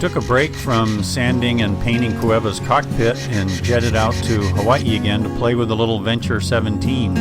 Took a break from sanding and painting Kueva's cockpit and jetted out to Hawaii again to play with the little Venture 17.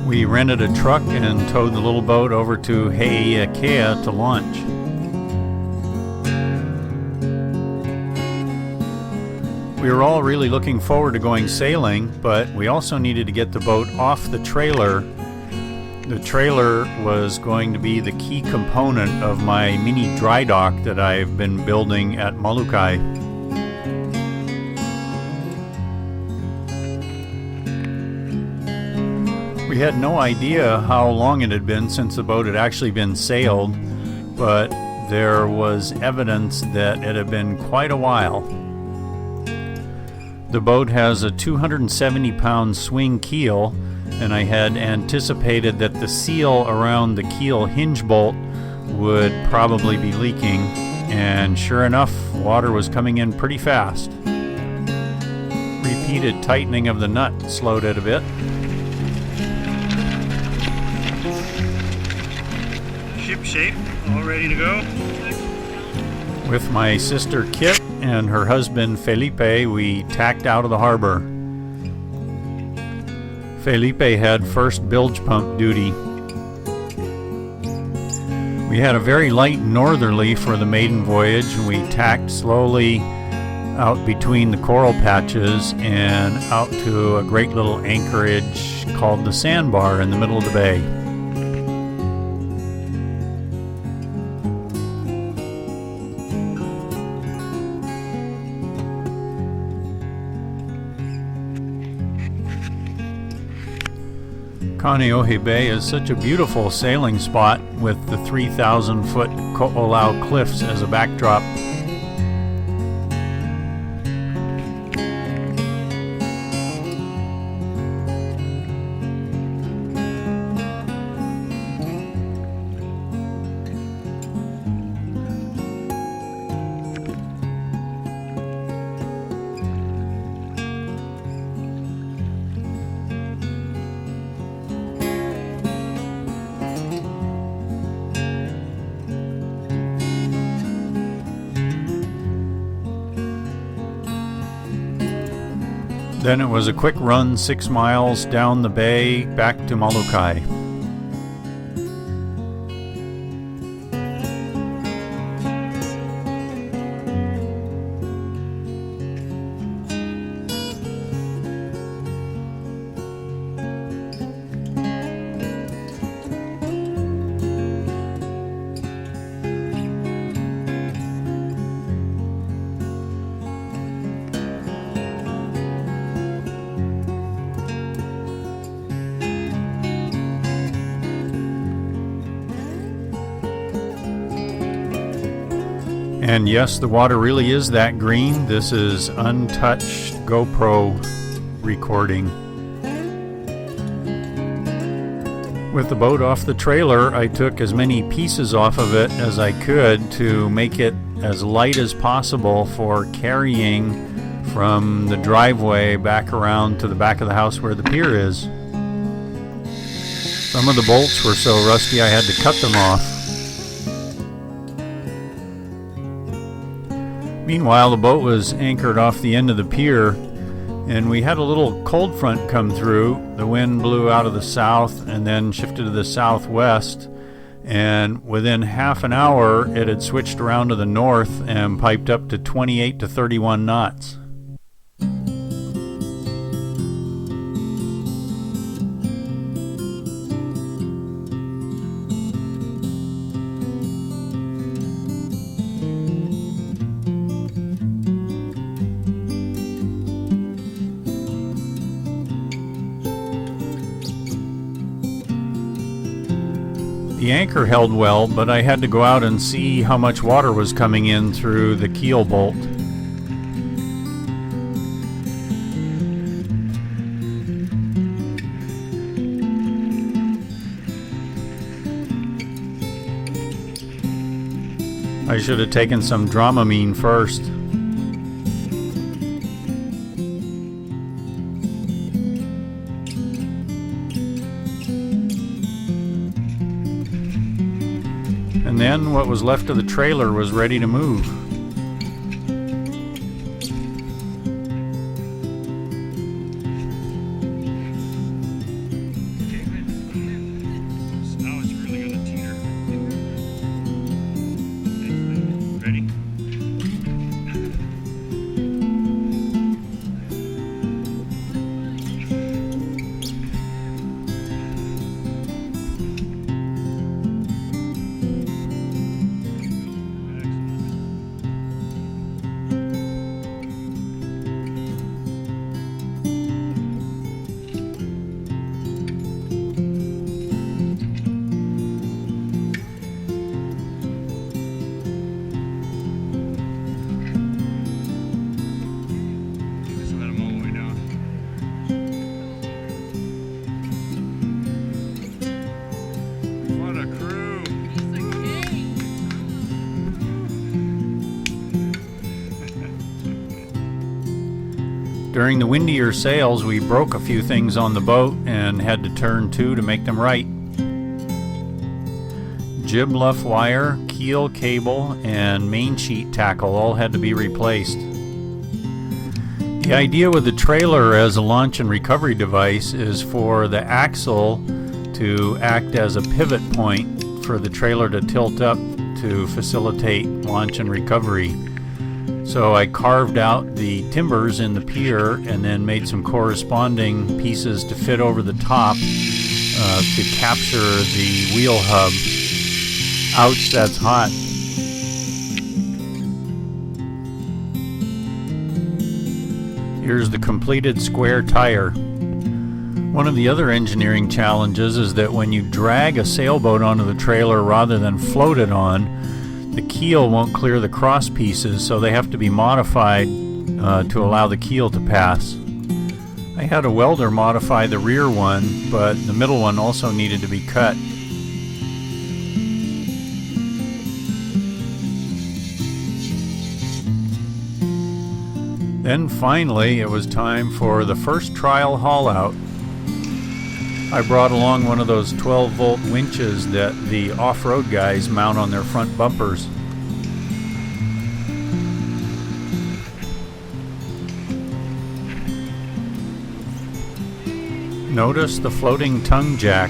We rented a truck and towed the little boat over to Kaneohe to launch. We were all really looking forward to going sailing, but we also needed to get the boat off the trailer. The trailer was going to be the key component of my mini-drydock that I've been building at Molokai. We had no idea how long it had been since the boat had actually been sailed, but there was evidence that it had been quite a while. The boat has a 270-pound swing keel, and I had anticipated that the seal around the keel hinge bolt would probably be leaking, and sure enough, water was coming in pretty fast. Repeated tightening of the nut slowed it a bit. Ship shape, all ready to go. With my sister Kit and her husband Felipe, we tacked out of the harbor. Felipe had first bilge pump duty. We had a very light northerly for the maiden voyage, and we tacked slowly out between the coral patches and out to a great little anchorage called the Sandbar in the middle of the bay. Kaneohe Bay is such a beautiful sailing spot with the 3,000-foot Ko'olau cliffs as a backdrop. Then it was a quick run 6 miles down the bay back to Molokai. And yes, the water really is that green. This is untouched GoPro recording. With the boat off the trailer, I took as many pieces off of it as I could to make it as light as possible for carrying from the driveway back around to the back of the house where the pier is. Some of the bolts were so rusty I had to cut them off. Meanwhile, the boat was anchored off the end of the pier, and we had a little cold front come through. The wind blew out of the south and then shifted to the southwest, and within half an hour it had switched around to the north and piped up to 28 to 31 knots. The anchor held well, but I had to go out and see how much water was coming in through the keel bolt. I should have taken some Dramamine first. And then what was left of the trailer was ready to move. Now it's really going to teeter. Ready? During the windier sails, we broke a few things on the boat and had to turn to make them right. Jib luff wire, keel cable, and main sheet tackle all had to be replaced. The idea with the trailer as a launch and recovery device is for the axle to act as a pivot point for the trailer to tilt up to facilitate launch and recovery. So I carved out the timbers in the pier and then made some corresponding pieces to fit over the top to capture the wheel hub. Ouch, that's hot. Here's the completed square tire. One of the other engineering challenges is that when you drag a sailboat onto the trailer rather than float it on, the keel won't clear the cross pieces, so they have to be modified to allow the keel to pass. I had a welder modify the rear one, but the middle one also needed to be cut. Then finally it was time for the first trial haul out. I brought along one of those 12-volt winches that the off-road guys mount on their front bumpers. Notice the floating tongue jack.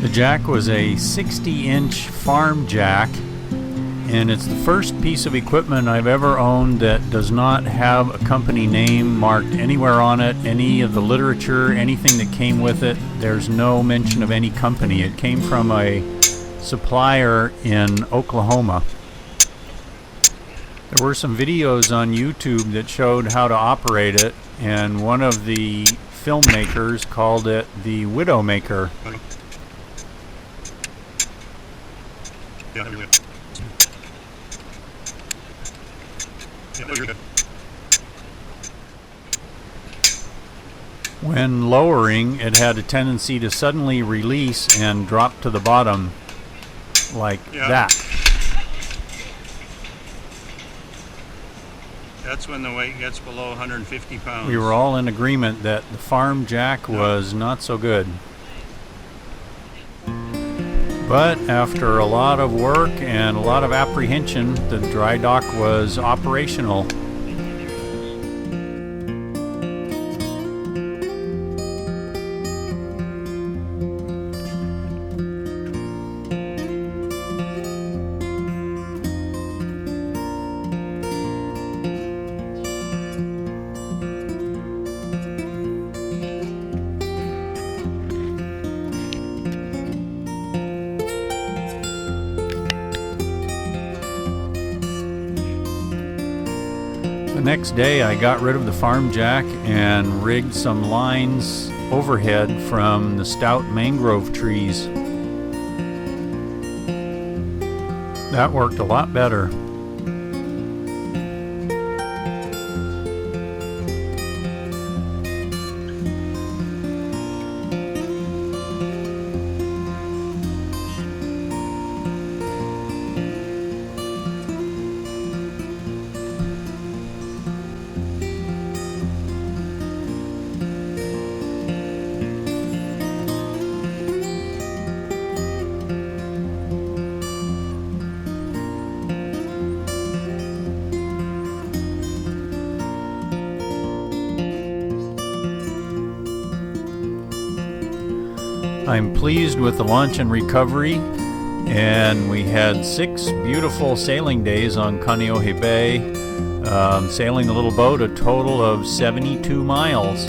The jack was a 60-inch farm jack, and it's the first piece of equipment I've ever owned that does not have a company name marked anywhere on it, any of the literature, anything that came with it. There's no mention of any company. It came from a supplier in Oklahoma. There were some videos on YouTube that showed how to operate it, and one of the filmmakers called it the Widowmaker. When lowering, it had a tendency to suddenly release and drop to the bottom like that. That's when the weight gets below 150 pounds. We were all in agreement that the farm jack was not so good. But after a lot of work and a lot of apprehension, the dry dock was operational. The next day I got rid of the farm jack and rigged some lines overhead from the stout mangrove trees. That worked a lot better. I'm pleased with the launch and recovery, and we had 6 beautiful sailing days on Kaneohe Bay, sailing the little boat a total of 72 miles.